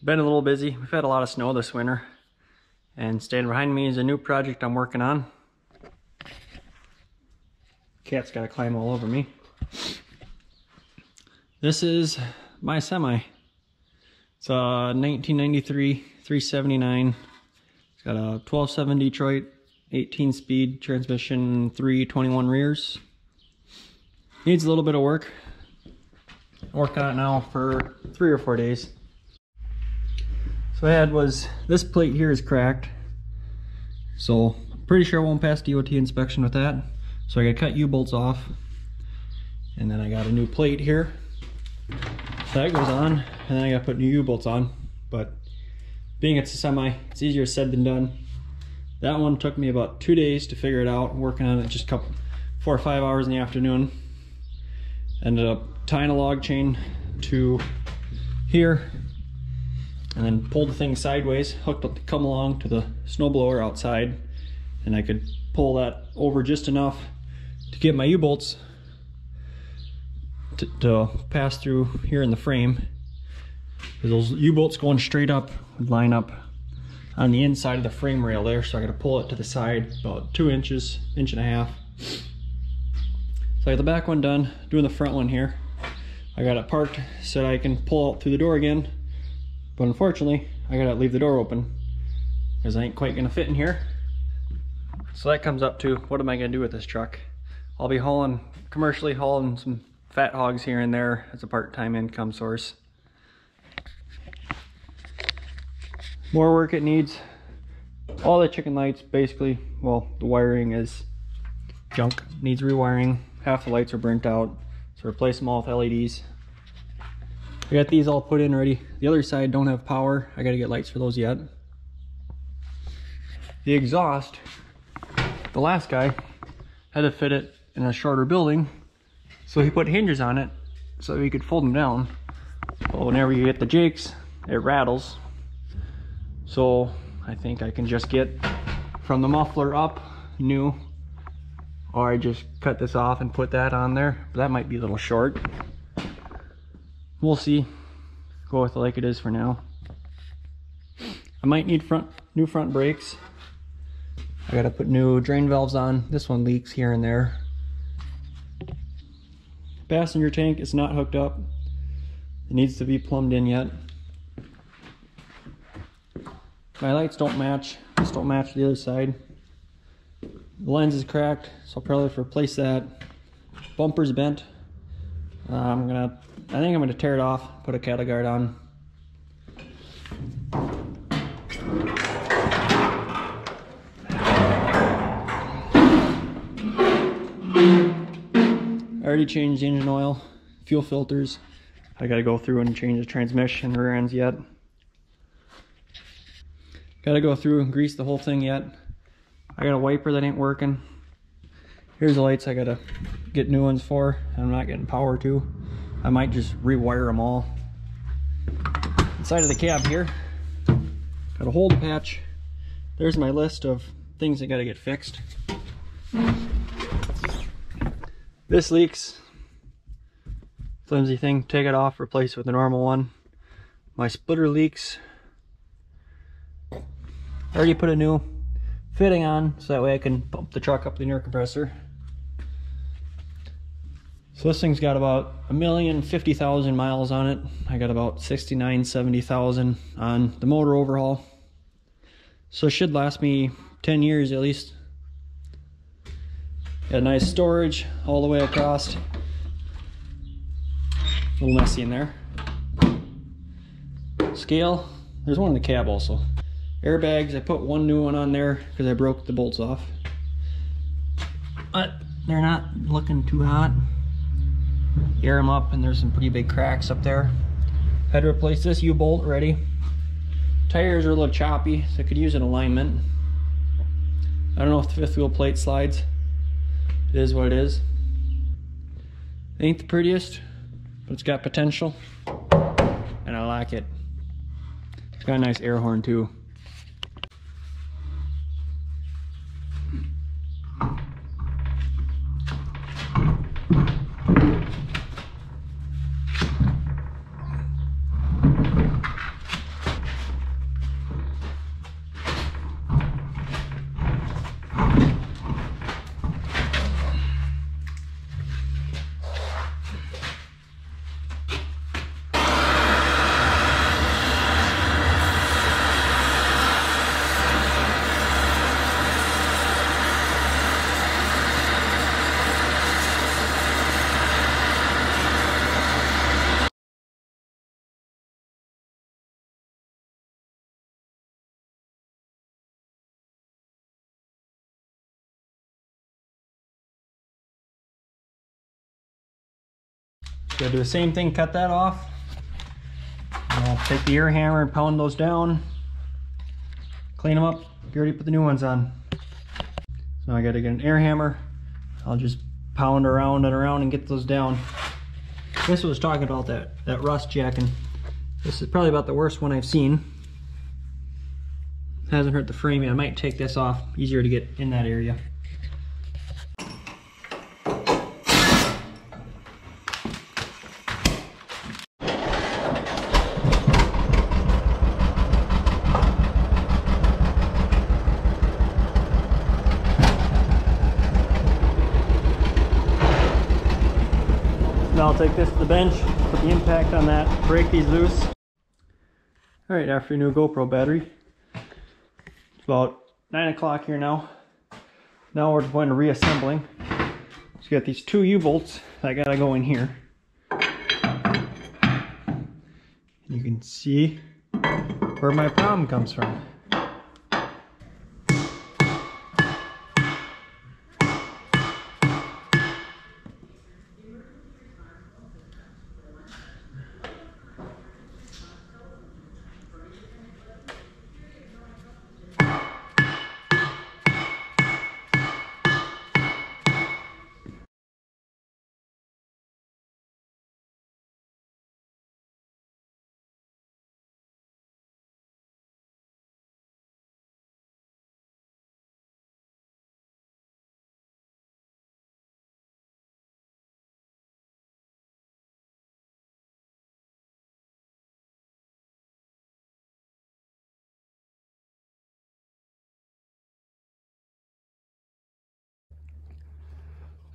been a little busy. We've had a lot of snow this winter. And standing behind me is a new project I'm working on. Cat's gotta climb all over me. This is my semi. It's a 1993 379. It's got a 12.7 Detroit, 18-speed transmission, 321 rears. Needs a little bit of work. I'm working on it now for 3 or 4 days. So I had was, this plate here is cracked. So I'm pretty sure I won't pass DOT inspection with that. So I gotta cut U-bolts off. And then I got a new plate here. So that goes on, and then I gotta put new U-bolts on. But being it's a semi, it's easier said than done. That one took me about 2 days to figure it out. Working on it just 4 or 5 hours in the afternoon. Ended up tying a log chain to here, and then pulled the thing sideways, hooked up the come along to the snowblower outside, and I could pull that over just enough to get my U-bolts to pass through here in the frame. Those U-bolts going straight up would line up on the inside of the frame rail there, so I got to pull it to the side about 2 inches, 1.5 inches. So I got the back one done, doing the front one here. I got it parked so that I can pull out through the door again, but unfortunately I gotta leave the door open because I ain't quite gonna fit in here. So that comes up to, what am I gonna do with this truck? I'll be commercially hauling some fat hogs here and there as a part-time income source. More work it needs. All the chicken lights basically, well, the wiring is junk, needs rewiring. Half the lights are burnt out, so replace them all with LEDs. I got these all put in already. The other side don't have power. I gotta get lights for those yet. The exhaust, the last guy had to fit it in a shorter building, so he put hinges on it so he could fold them down. But whenever you hit the jakes, it rattles. So I think I can just get from the muffler up new, or I just cut this off and put that on there. But that might be a little short. We'll see. Go with it like it is for now. I might need new front brakes. I gotta put new drain valves on. This one leaks here and there. Passenger tank is not hooked up. It needs to be plumbed in yet. My lights don't match. Just don't match the other side. The lens is cracked, so I'll probably have to replace that. Bumper's bent. I think I'm gonna tear it off, put a cattle guard on. I already changed the engine oil, fuel filters. I gotta go through and change the transmission rear ends yet. Gotta go through and grease the whole thing yet. I got a wiper that ain't working. Here's the lights I gotta get new ones for. I'm not getting power to. I might just rewire them all. Inside of the cab here, got a hold patch. There's my list of things that gotta get fixed. This leaks. Flimsy thing, take it off, replace it with a normal one. My splitter leaks. I already put a new fitting on so that way I can pump the truck up the air compressor. So this thing's got about 1,050,000 miles on it. I got about 69,000-70,000 on the motor overhaul. So it should last me 10 years at least. Got nice storage all the way across. A little messy in there. Scale, there's one in the cab also. Airbags, I put one new one on there because I broke the bolts off. But they're not looking too hot. Air them up and there's some pretty big cracks up there. Had to replace this U-bolt already. Tires are a little choppy, so I could use an alignment. I don't know if the fifth wheel plate slides. It is what it is. Ain't the prettiest, but it's got potential. And I like it. It's got a nice air horn too. Gotta do the same thing, cut that off. I'll take the air hammer and pound those down, clean them up, get ready to put the new ones on. So I gotta get an air hammer. I'll just pound around and around and get those down. This was talking about that rust jacking. This is probably about the worst one I've seen. Hasn't hurt the frame yet. I might take this off, easier to get in that area. Now I'll take this to the bench, put the impact on that, break these loose. Alright, after your new GoPro battery, it's about 9 o'clock here now. Now we're going to reassembling. So you got these two U-bolts that gotta go in here. You can see where my problem comes from.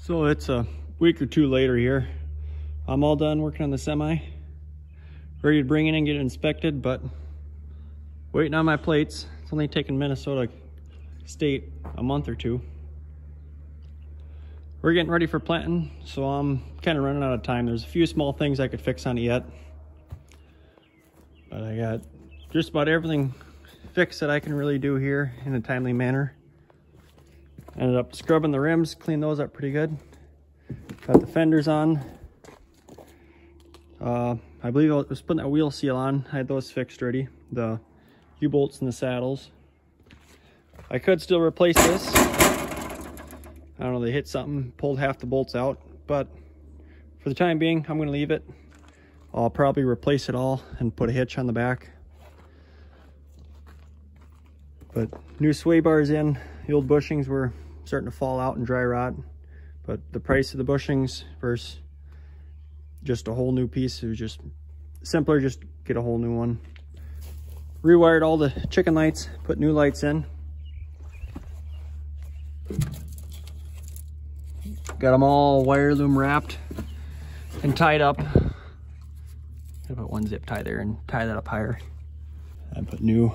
So it's a week or two later here. I'm all done working on the semi. Ready to bring it in and get it inspected, but waiting on my plates. It's only taken Minnesota State a month or two. We're getting ready for planting, so I'm kind of running out of time. There's a few small things I could fix on it yet, but I got just about everything fixed that I can really do here in a timely manner. Ended up scrubbing the rims, cleaned those up pretty good. Got the fenders on. I believe I was putting that wheel seal on. I had those fixed ready. The U-bolts in the saddles. I could still replace this. I don't know, they hit something, pulled half the bolts out, but for the time being, I'm gonna leave it. I'll probably replace it all and put a hitch on the back. But new sway bars in. The old bushings were starting to fall out and dry rot, but the price of the bushings versus just a whole new piece, it was just simpler, just get a whole new one. Rewired all the chicken lights, put new lights in. Got them all wire loom wrapped and tied up. Gotta put one zip tie there and tie that up higher. I put new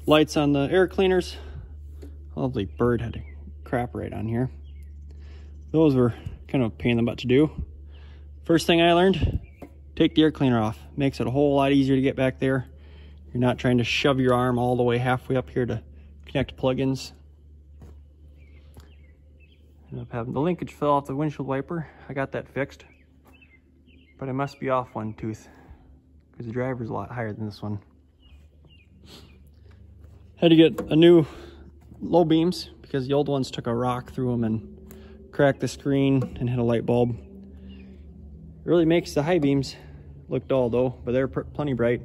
lights on the air cleaners. Lovely bird had a crap right on here. Those were kind of a pain in the butt to do. First thing I learned, take the air cleaner off. Makes it a whole lot easier to get back there. You're not trying to shove your arm all the way halfway up here to connect plugins. Ended up having the linkage fell off the windshield wiper. I got that fixed, but I must be off one tooth because the driver's a lot higher than this one. Had to get a new low beams because the old ones took a rock through them and cracked the screen and hit a light bulb. It really makes the high beams look dull though, but they're plenty bright.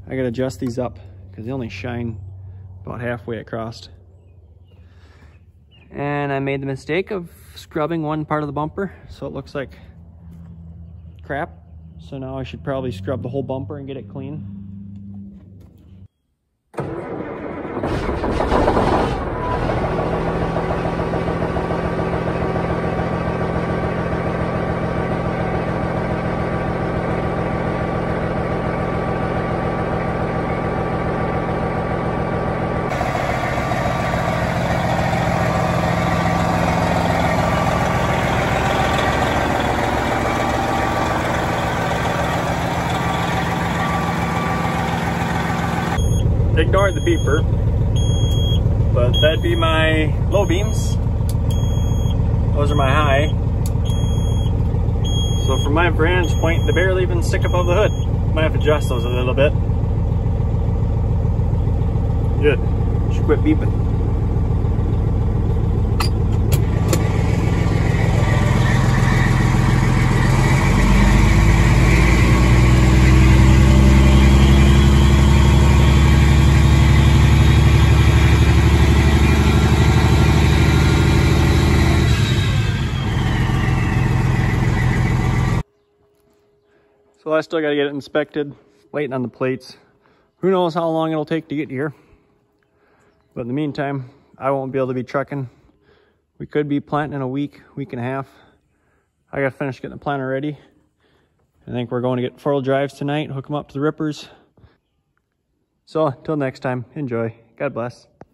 I gotta adjust these up because they only shine about halfway across. And I made the mistake of scrubbing one part of the bumper, so it looks like crap. So now I should probably scrub the whole bumper and get it clean. Ignore the beeper, but that'd be my low beams. Those are my high. So from my vantage point, they barely even stick above the hood. Might have to adjust those a little bit. Good. Should quit beeping. So I still got to get it inspected, waiting on the plates. Who knows how long it'll take to get here. But in the meantime, I won't be able to be trucking. We could be planting in a week, week and a half. I got to finish getting the planter ready. I think we're going to get 4-wheel drives tonight, hook them up to the rippers. So until next time, enjoy. God bless.